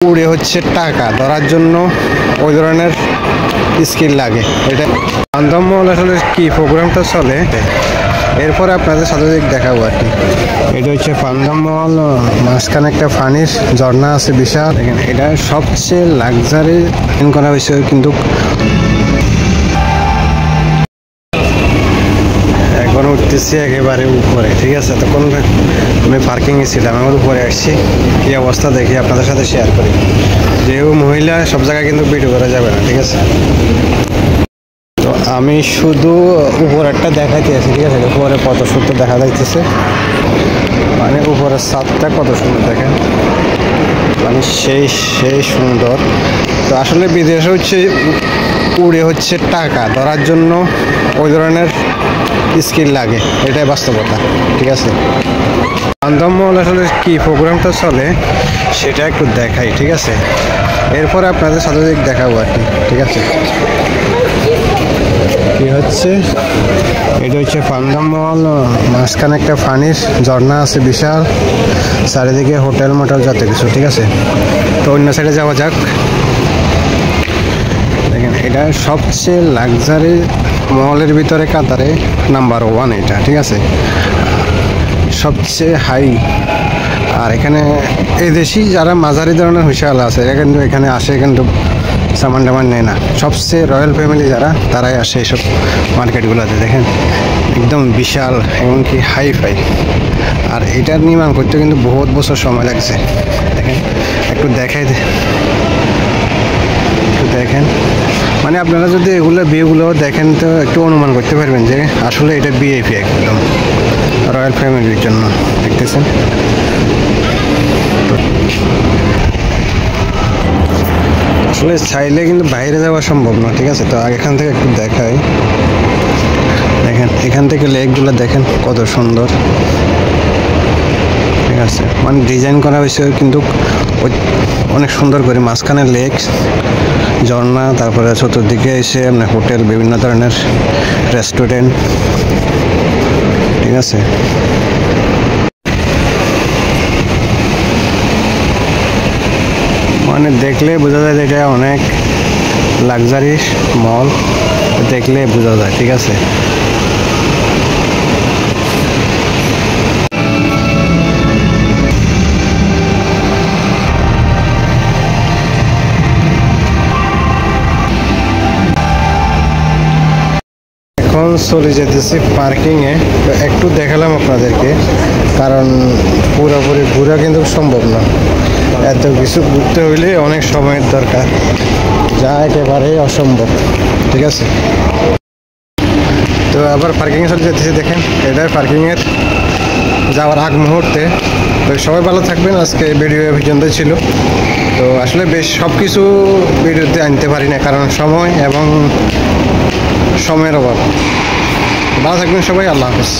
উড়ে হচ্ছে টাকা ধরার জন্য ওই ধরনের স্কিল লাগে। এটা বান্ধব মহল আসলে কি প্রোগ্রামটা চলে, এরপরে আপনাদের সাথে দেখাবো আর কি। এটা হচ্ছে বান্ধব মহল, মাঝখানে একটা পানির ঝর্ণা আছে বিশাল। এটা সবচেয়ে লাক্সারি করা হয়েছে, কিন্তু এখন উঠতেছি একেবারে উপরে, ঠিক আছে। তখন আমি পার্কিংয়ে ছিলাম, আমার উপরে আসছি, এই অবস্থা দেখি আপনাদের সাথে শেয়ার করি। যেহেতু মহিলা সব জায়গায় কিন্তু ভিডিও করা যাবে না, ঠিক আছে। তো আমি শুধু উপরেরটা দেখাইতে আছি, ঠিক আছে। উপরে কত সুন্দর দেখা যাইতেছে, মানে উপরের ছাদটা কত সুন্দর দেখেন, মানে সেই সুন্দর। তো আসলে বিদেশে হচ্ছে উড়ে হচ্ছে টাকা ধরার জন্য ওই ধরনের স্কিল লাগে, এটাই বাস্তবতা, ঠিক আছে। বান্ধব মহল আসলে কি প্রোগ্রামটা চলে সেটা একটু দেখাই, ঠিক আছে। এরপরে আপনাদের সাথে দেখাবো আর কি, ঠিক আছে। কি হচ্ছে, এটা হচ্ছে বান্ধব মহল, মাঝখানে একটা পানির ঝর্ণা আছে বিশাল, চারিদিকে হোটেল মোটেল যত কিছু, ঠিক আছে। তো অন্য সাইডে যাওয়া যাক। দেখেন এটা সবচেয়ে লাক্সারি মহলের ভিতরে কাতারে নাম্বার 1 এটা, ঠিক আছে, সবচেয়ে হাই। আর এখানে এই দেশি যারা মাঝারি ধরনের হুইশালা আছে এরা কিন্তু এখানে আসে, কিন্তু সামান টামান নেয় না। সবচেয়ে রয়্যাল ফ্যামিলি যারা, তারাই আসে এইসব মার্কেটগুলোতে। দেখেন একদম বিশাল, এমনকি হাই ফাই। আর এটার নির্মাণ করতে কিন্তু বহুত বছর সময় লাগছে। দেখেন একটু দেখেন, মানে আপনারা যদি এগুলো বিয়েগুলো দেখেন তো একটু অনুমান করতে পারবেন যে আসলে এটা বিএপি একদম রয়্যাল ফ্যামিলির জন্য, দেখতেছেন। আসলে চাইলে কিন্তু বাইরে যাওয়া সম্ভব না, ঠিক আছে। তো এখান থেকে একটু দেখাই, দেখেন এখান থেকে লেকগুলো দেখেন কত সুন্দর, ঠিক আছে। মানে ডিজাইন করা হয়েছে কিন্তু অনেক সুন্দর করে, মাঝখানে লেক, ঝর্ণা, তারপরে চতুর্দিকে এসে আপনার হোটেল, বিভিন্ন ধরনের রেস্টুরেন্ট, ঠিক আছে। মানে দেখলে বোঝা যায় যে এটা অনেক লাক্সারি মল, দেখলে বোঝা যায়, ঠিক আছে। এখন চলে যেতেছি পার্কিংয়ে। তো একটু দেখালাম আপনাদেরকে, কারণ পুরোপুরি ঘোরা কিন্তু সম্ভব না। এত কিছু ঘুরতে হইলে অনেক সময়ের দরকার, যা একেবারেই অসম্ভব, ঠিক আছে। তো আবার পার্কিংয়ে চলে যেতেছি। দেখেন এটা পার্কিংয়ের যাওয়ার আগ মুহূর্তে। তো সবাই ভালো থাকবেন, আজকে ভিডিও পর্যন্ত ছিল। তো আসলে বেশ সব কিছু ভিডিওতে আনতে পারি না, কারণ সময় এবং সময়ের অভাব। ভালো থাকবেন সবাই, আল্লাহ হাফেজ।